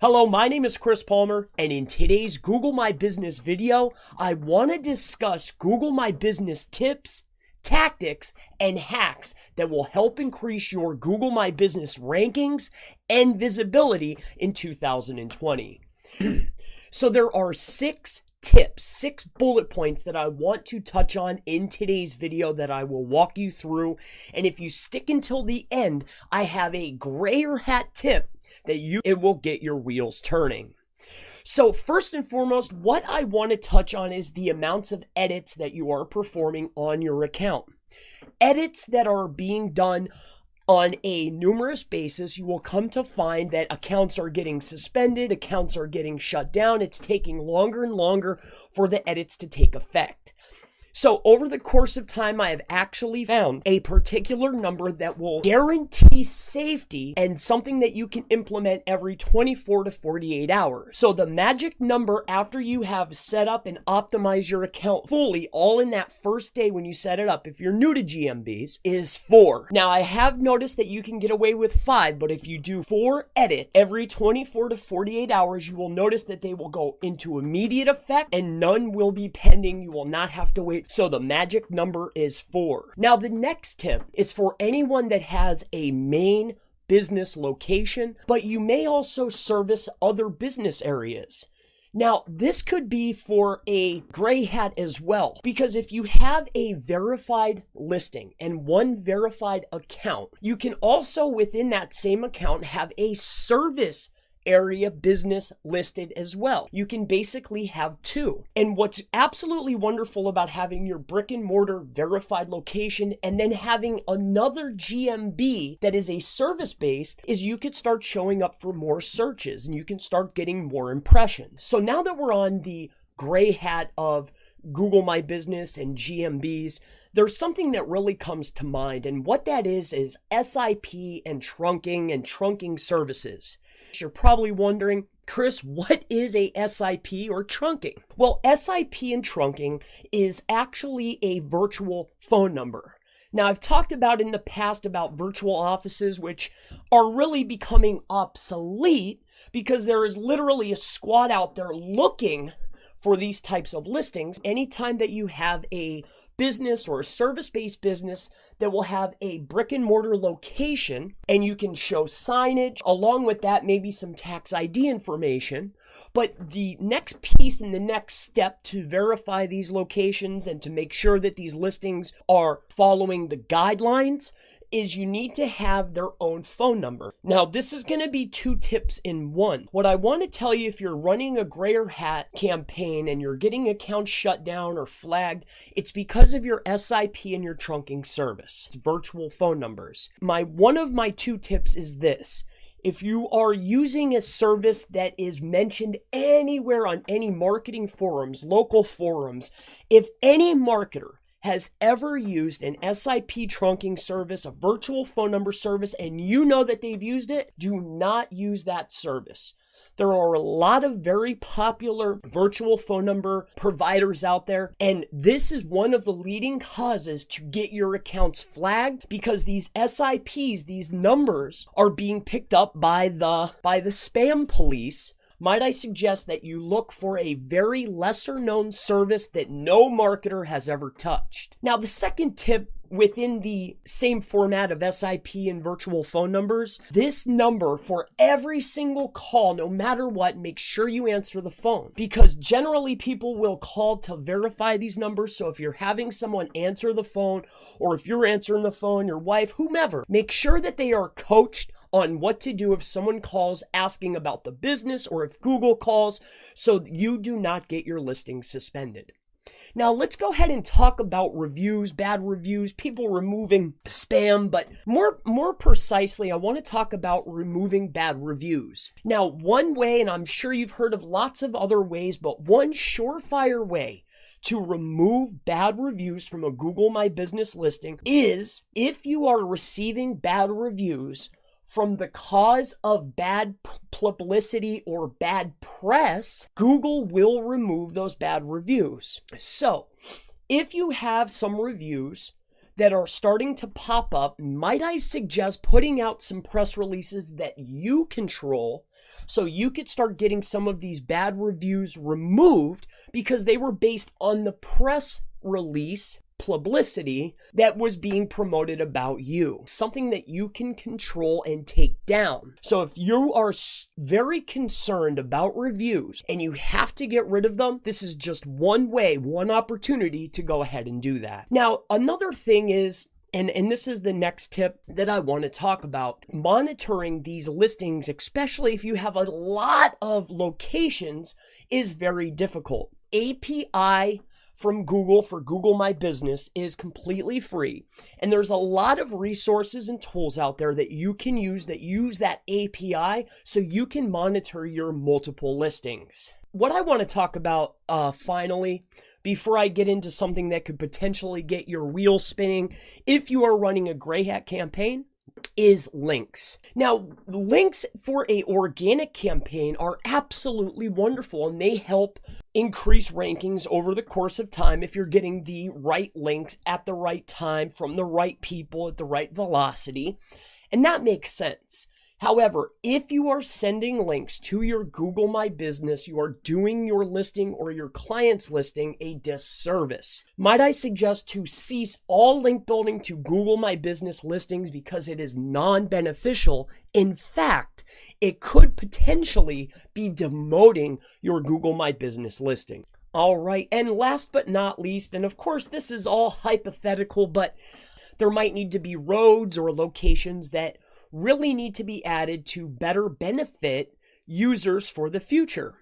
Hello, my name is Chris Palmer, and in today's Google My Business video, I want to discuss Google My Business tips, tactics, and hacks that will help increase your Google My Business rankings and visibility in 2020. So there are 6 tips, 6 bullet points that I want to touch on in today's video that I will walk you through. And if you stick until the end, I have a grayer hat tip that it will get your wheels turning. So first and foremost, what I want to touch on is the amounts of edits that you are performing on your account. Edits that are being done on a numerous basis. You will come to find that accounts are getting suspended, accounts are getting shut down. It's taking longer and longer for the edits to take effect. So over the course of time, I have actually found a particular number that will guarantee safety and something that you can implement every 24 to 48 hours. So the magic number after you have set up and optimized your account fully, all in that first day when you set it up, if you're new to GMBs, is 4. Now I have noticed that you can get away with 5, but if you do 4 edits every 24 to 48 hours, you will notice that they will go into immediate effect and none will be pending. You will not have to wait. So the magic number is 4. Now the next tip is for anyone that has a main business location, but you may also service other business areas. Now, this could be for a gray hat as well, because if you have a verified listing and one verified account, you can also within that same account have a service area business listed as well. You can basically have 2. And what's absolutely wonderful about having your brick and mortar verified location and then having another GMB that is a service based is you could start showing up for more searches and you can start getting more impressions. So now that we're on the gray hat of Google My Business and GMBs, there's something that really comes to mind, and what that is SIP and trunking services. You're probably wondering, Chris, what is a SIP or trunking? Well, SIP and trunking is actually a virtual phone number. Now, I've talked about in the past about virtual offices, which are really becoming obsolete because there is literally a squad out there looking for these types of listings. Anytime that you have a business or a service-based business that will have a brick and mortar location and you can show signage, along with that maybe some tax ID information. But the next piece and the next step to verify these locations and to make sure that these listings are following the guidelines is you need to have their own phone number. Now, this is going to be 2 tips in one. What I want to tell you, if you're running a grayer hat campaign and you're getting accounts shut down or flagged, it's because of your SIP and your trunking service. It's virtual phone numbers. One of my 2 tips is this. If you are using a service that is mentioned anywhere on any marketing forums, local forums, if any marketer has ever used an SIP trunking service, a virtual phone number service, and you know that they've used it, do not use that service. There are a lot of very popular virtual phone number providers out there, and this is one of the leading causes to get your accounts flagged because these SIPs, these numbers, are being picked up by the spam police. Might I suggest that you look for a very lesser known service that no marketer has ever touched. Now, the second tip within the same format of SIP and virtual phone numbers, this number for every single call, no matter what, make sure you answer the phone because generally people will call to verify these numbers. So if you're having someone answer the phone or if you're answering the phone, your wife, whomever, make sure that they are coached on what to do if someone calls asking about the business or if Google calls so you do not get your listing suspended. Now let's go ahead and talk about reviews, bad reviews, people removing spam, but more precisely, I want to talk about removing bad reviews. Now, one way, and I'm sure you've heard of lots of other ways, but one surefire way to remove bad reviews from a Google My Business listing is if you are receiving bad reviews from the cause of bad publicity or bad press, Google will remove those bad reviews. So if you have some reviews that are starting to pop up, might I suggest putting out some press releases that you control so you could start getting some of these bad reviews removed because they were based on the press release publicity that was being promoted about you. Something that you can control and take down. So if you are very concerned about reviews and you have to get rid of them, this is just one way, one opportunity to go ahead and do that. Now, another thing is, and this is the next tip that I want to talk about, monitoring these listings, especially if you have a lot of locations, is very difficult. API from Google for Google My Business is completely free. And there's a lot of resources and tools out there that you can use that use that API so you can monitor your multiple listings. What I want to talk about finally, before I get into something that could potentially get your wheels spinning if you are running a gray hat campaign, is links. Now, links for a organic campaign are absolutely wonderful, and they help increase rankings over the course of time if you're getting the right links at the right time from the right people at the right velocity, and that makes sense. However, if you are sending links to your Google My Business, you are doing your listing or your client's listing a disservice. Might I suggest to cease all link building to Google My Business listings because it is non-beneficial. In fact, it could potentially be demoting your Google My Business listing. All right, and last but not least, and of course this is all hypothetical, but there might need to be roads or locations that really need to be added to better benefit users for the future.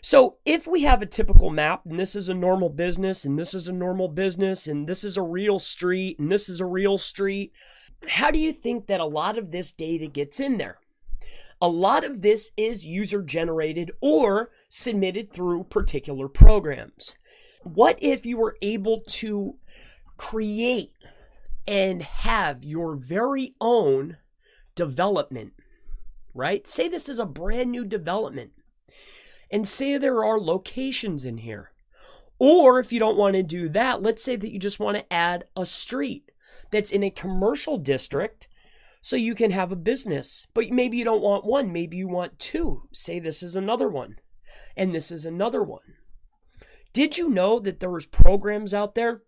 So if we have a typical map, and this is a normal business, and this is a normal business, and this is a real street, and this is a real street, how do you think that a lot of this data gets in there? A lot of this is user generated or submitted through particular programs. What if you were able to create and have your very own development, right? Say this is a brand new development and say there are locations in here. Or if you don't want to do that, let's say that you just want to add a street that's in a commercial district so you can have a business, but maybe you don't want one, maybe you want two. Say this is another one and this is another one. Did you know that there's programs out there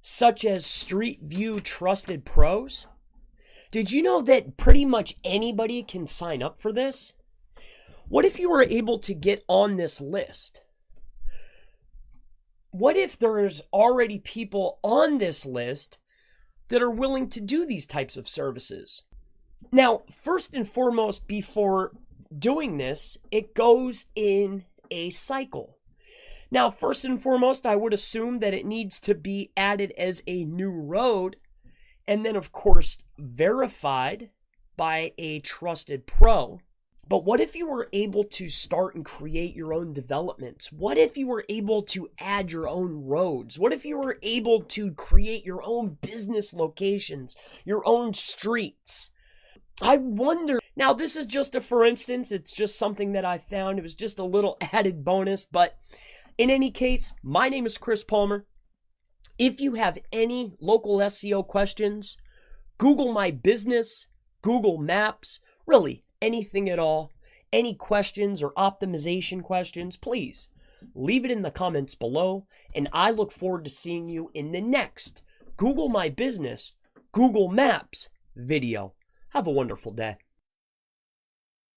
such as Street View Trusted Pros? Did you know that pretty much anybody can sign up for this? What if you were able to get on this list? What if there's already people on this list that are willing to do these types of services? Now, first and foremost, before doing this, it goes in a cycle. Now, first and foremost, I would assume that it needs to be added as a new road, and then, of course, verified by a trusted pro. But what if you were able to start and create your own developments? What if you were able to add your own roads? What if you were able to create your own business locations, your own streets? I wonder. Now, this is just a for instance. It's just something that I found. It was just a little added bonus. But in any case, my name is Chris Palmer. If you have any local SEO questions, Google My Business, Google Maps, really anything at all, any questions or optimization questions, please leave it in the comments below. And I look forward to seeing you in the next Google My Business, Google Maps video. Have a wonderful day.